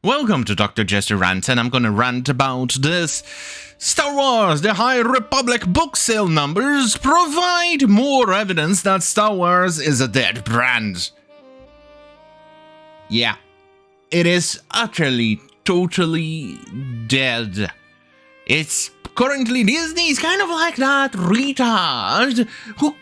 Welcome to Dr. Jester Rants, and I'm gonna rant about this. Star Wars, the High Republic book sale numbers provide more evidence that Star Wars is a dead brand. Yeah, it is utterly, totally dead. It's currently Disney's kind of like that retard who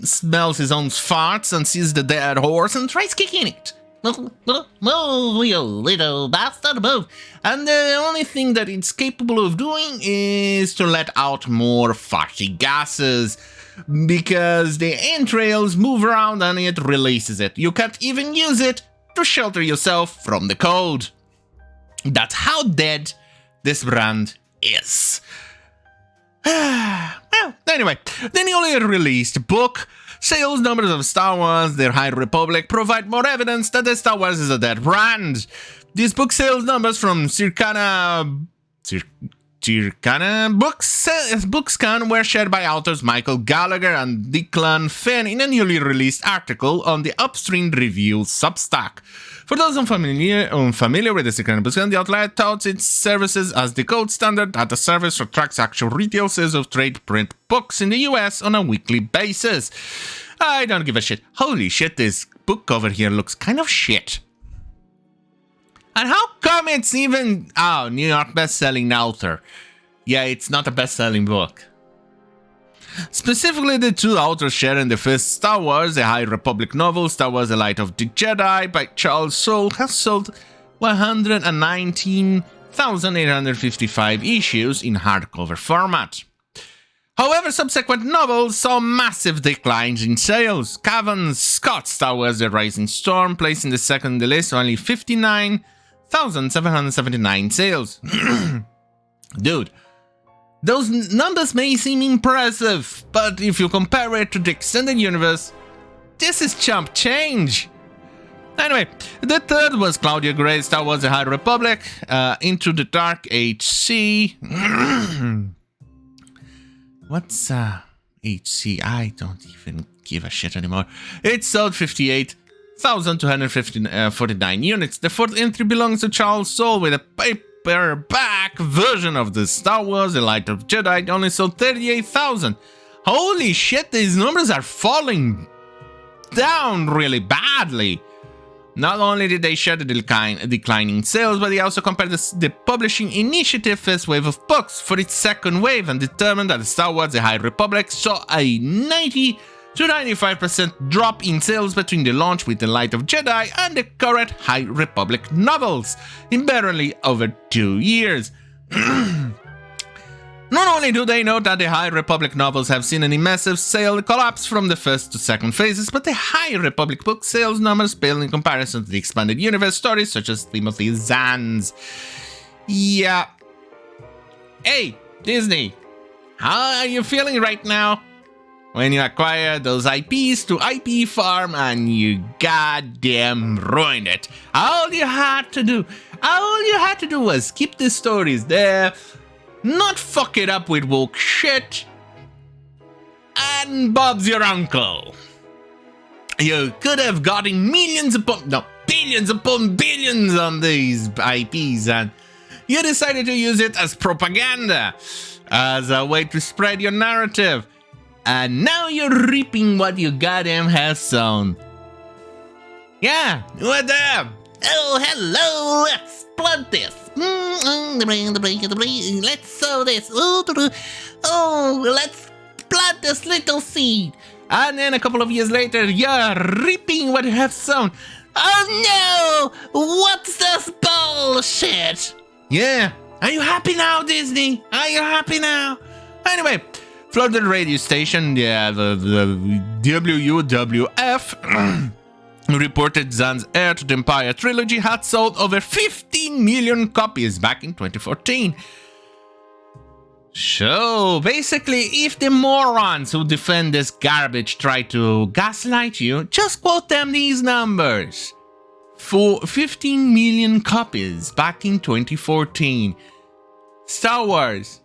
smells his own farts and sees the dead horse and tries kicking it. Move, you little bastard, move. And the only thing that it's capable of doing is to let out more farty gases, because the entrails move around and it releases it. You can't even use it to shelter yourself from the cold. That's how dead this brand is. Well, anyway, the newly released book sales numbers of Star Wars, The High Republic, provide more evidence that the Star Wars is a dead brand. These book sales numbers from Circana Bookscan were shared by authors Michael Gallagher and Declan Finn in a newly released article on the Upstream Review Substack. For those unfamiliar with the Circana Bookscan, the outlet touts its services as the gold standard data service that tracks actual retail sales of trade print books in the US on a weekly basis. I don't give a shit. Holy shit, this book cover here looks kind of shit. And how come it's even... Oh, New York best-selling author. Yeah, it's not a best-selling book. Specifically, the two authors sharing the first Star Wars, the High Republic novel, Star Wars The Light of the Jedi by Charles Soule, has sold 119,855 issues in hardcover format. However, subsequent novels saw massive declines in sales. Cavan Scott's Star Wars The Rising Storm, placing the second on the list, only 59,779 sales. Dude, those numbers may seem impressive, but if you compare it to the extended universe, this is chump change. Anyway, the third was Claudia Gray's Star Wars The High Republic, Into the Dark HC. What's HC? I don't even give a shit anymore. It sold 58,249 units. The fourth entry belongs to Charles Soule with a paperback version of the Star Wars The Light of Jedi. It only sold 38,000. Holy shit, these numbers are falling down really badly. Not only did they share the declining sales, but they also compared the publishing initiative first wave of books for its second wave and determined that the Star Wars The High Republic saw a 90 to 95% drop in sales between the launch with The Light of Jedi and the current High Republic novels in barely over 2 years. Not only do they note that the High Republic novels have seen an immense sale collapse from the first to second phases, but the High Republic book sales numbers pale in comparison to the expanded universe stories such as Timothy Zahn's. Yeah. Hey, Disney, how are you feeling right now? When you acquired those IPs to IP Farm and you goddamn ruined it. All you had to do was keep the stories there, not fuck it up with woke shit, and Bob's your uncle. You could have gotten billions upon billions on these IPs, and you decided to use it as propaganda, as a way to spread your narrative. And now you're reaping what you goddamn have sown. Yeah, what up? Oh, hello, let's plant this. Let's sow this. Oh, let's plant this little seed. And then a couple of years later, you're reaping what you have sown. Oh no! What's this bullshit? Yeah, are you happy now, Disney? Are you happy now? Anyway, Florida radio station, the WWF, reported Zahn's Heir to the Empire trilogy had sold over 15 million copies back in 2014. So, basically, if the morons who defend this garbage try to gaslight you, just quote them these numbers. For 15 million copies back in 2014. Star Wars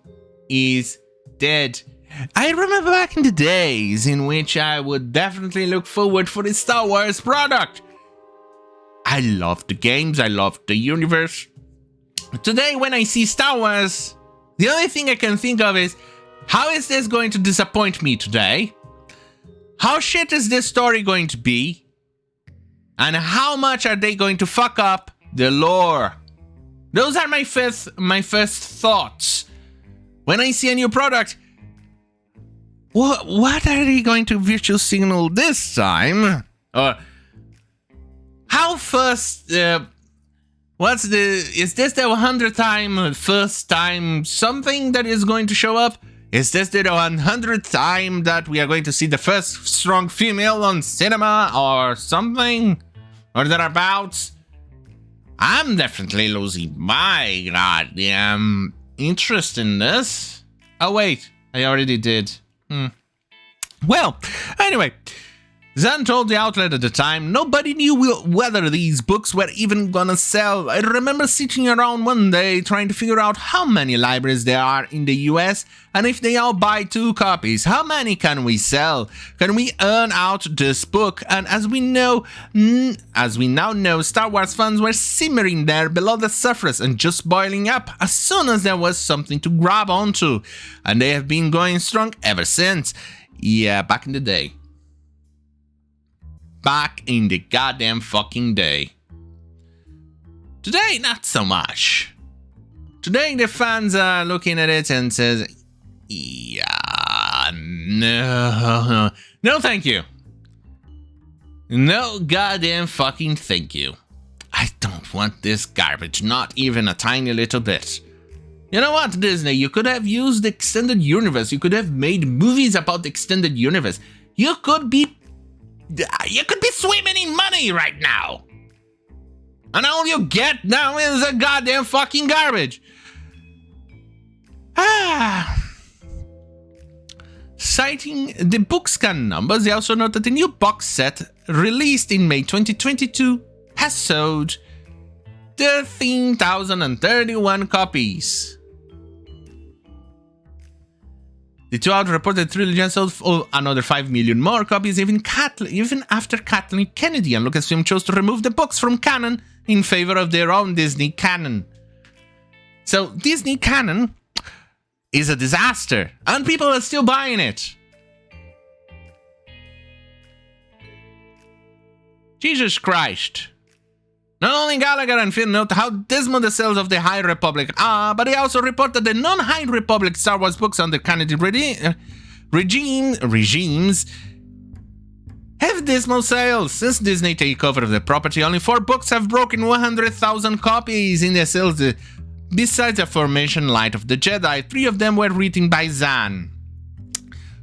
is dead. I remember back in the days in which I would definitely look forward for the Star Wars product. I love the games, I love the universe. Today, when I see Star Wars, the only thing I can think of is, how is this going to disappoint me today? How shit is this story going to be? And how much are they going to fuck up the lore? Those are my first thoughts. When I see a new product, what are they going to virtue signal this time? Or how first? Is this the 100th first time something that is going to show up? Is this the 100th time that we are going to see the first strong female on cinema or something? Or thereabouts? I'm definitely losing my goddamn interest in this. Oh wait, I already did. Well, anyway, Zan told the outlet at the time nobody knew whether these books were even gonna sell. I remember sitting around one day trying to figure out how many libraries there are in the US, and if they all buy 2 copies, how many can we sell? Can we earn out this book? And as we now know, Star Wars fans were simmering there below the surface and just boiling up as soon as there was something to grab onto. And they have been going strong ever since. Yeah, back in the day. Back in the goddamn fucking day. Today, not so much. Today, the fans are looking at it and says, yeah, no thank you. No goddamn fucking thank you. I don't want this garbage, not even a tiny little bit. You know what, Disney? You could have used the extended universe. You could have made movies about the extended universe. You could be swimming in money right now. And all you get now is a goddamn fucking garbage. Citing the book scan numbers, they also note that the new box set released in May 2022 has sold 13,031 copies. The 2-out reported trilogy has sold another 5 million more copies even after Kathleen Kennedy and Lucasfilm chose to remove the books from canon in favor of their own Disney canon. So Disney canon is a disaster, and people are still buying it. Jesus Christ. Not only Gallagher and Finn note how dismal the sales of the High Republic are, but they also report that the non-High Republic Star Wars books under Kennedy regimes have dismal sales. Since Disney takeover of the property, only 4 books have broken 100,000 copies in their sales. Besides the Formation Light of the Jedi, 3 of them were written by Zan.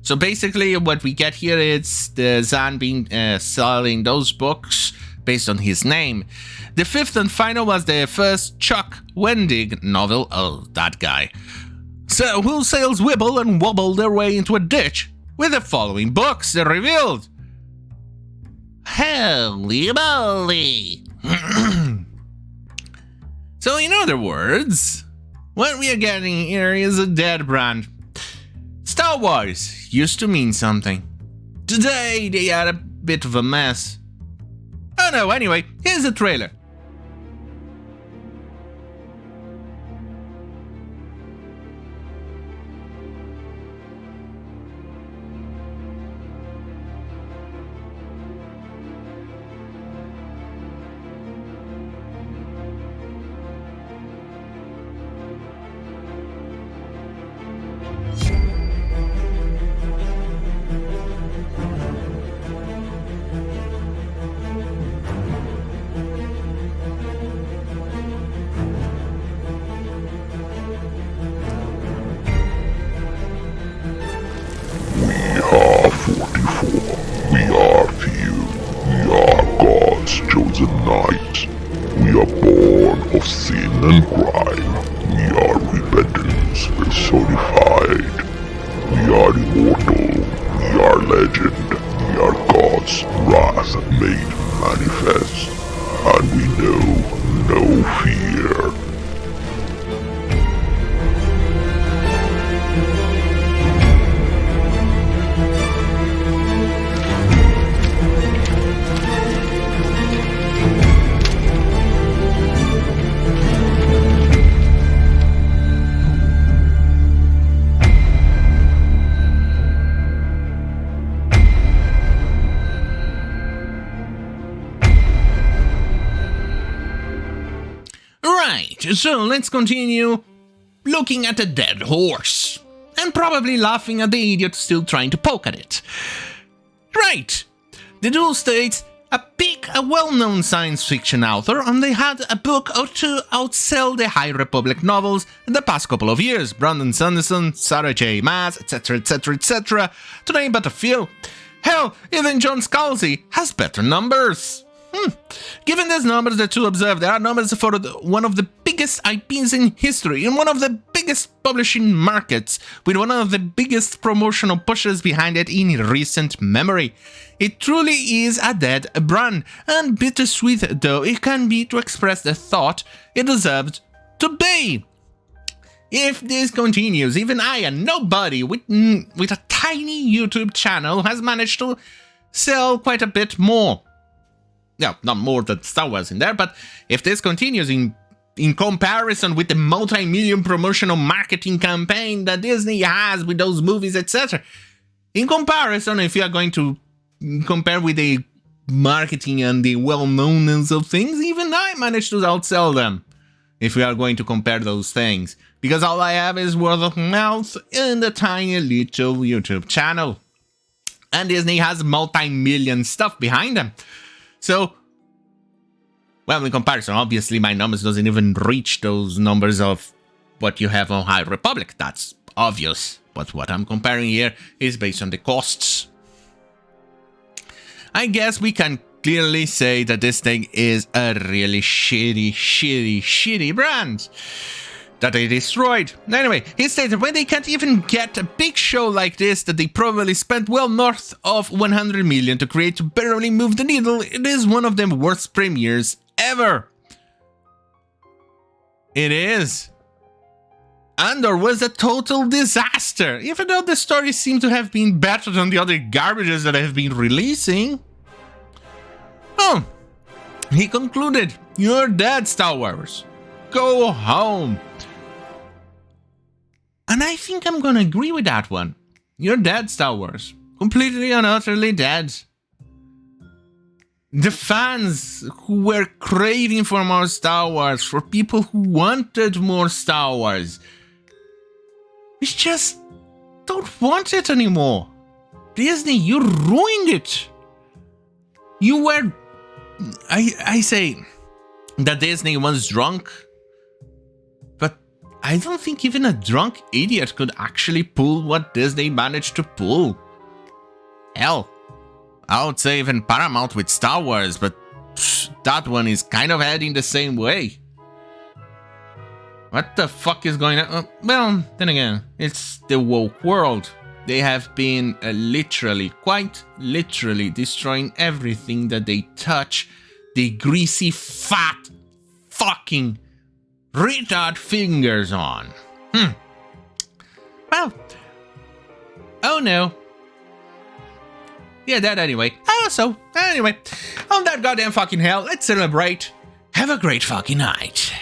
So basically what we get here is the Zan being selling those books based on his name. The 5th and final was the first Chuck Wendig novel. Oh, that guy. So whose sales wibble and wobble their way into a ditch with the following books they revealed. Holy moly. So in other words, what we are getting here is a dead brand. Star Wars used to mean something. Today they are a bit of a mess. Oh no, anyway, here's the trailer. so let's continue looking at a dead horse. And probably laughing at the idiot still trying to poke at it. Right. The duel states, a well-known science fiction author, and they had a book out to outsell the High Republic novels in the past couple of years. Brandon Sanderson, Sarah J. Maas, etc, etc, etc, to name but a few. Hell, even John Scalzi has better numbers. Given these numbers, the two observed, there are numbers for one of the biggest IPs in history, in one of the biggest publishing markets, with one of the biggest promotional pushes behind it in recent memory. It truly is a dead brand, and bittersweet though it can be to express the thought it deserved to be. If this continues, even I, a nobody with a tiny YouTube channel, has managed to sell quite a bit more. Yeah, not more than Star Wars in there, but if this continues in comparison with the multi-million promotional marketing campaign that Disney has with those movies, etc. In comparison, if you are going to compare with the marketing and the well-knownness of things, even I managed to outsell them. If we are going to compare those things. Because all I have is word of mouth in the tiny little YouTube channel. And Disney has multi-million stuff behind them. So, well, in comparison, obviously my numbers doesn't even reach those numbers of what you have on High Republic. That's obvious. But what I'm comparing here is based on the costs. I guess we can clearly say that this thing is a really shitty brand that they destroyed. Anyway, he stated when they can't even get a big show like this that they probably spent well north of 100 million to create to barely move the needle, it is one of the worst premieres ever. It is. Andor was a total disaster, even though the story seemed to have been better than the other garbages that I have been releasing. Oh, he concluded, "You're dead, Star Wars. Go home." And I think I'm gonna agree with that one. You're dead, Star Wars. Completely and utterly dead. The fans who were craving for more Star Wars, for people who wanted more Star Wars, we just don't want it anymore. Disney, you ruined it. You were... I say that Disney was drunk, but I don't think even a drunk idiot could actually pull what Disney managed to pull. Hell, I would say even Paramount with Star Wars, but that one is kind of heading the same way. What the fuck is going on? Well, then again, it's the woke world. They have been quite literally destroying everything that they touch. The greasy, fat, fucking retard fingers on. Well, oh no. Yeah, that anyway. Anyway, on that goddamn fucking hell, let's celebrate. Have a great fucking night.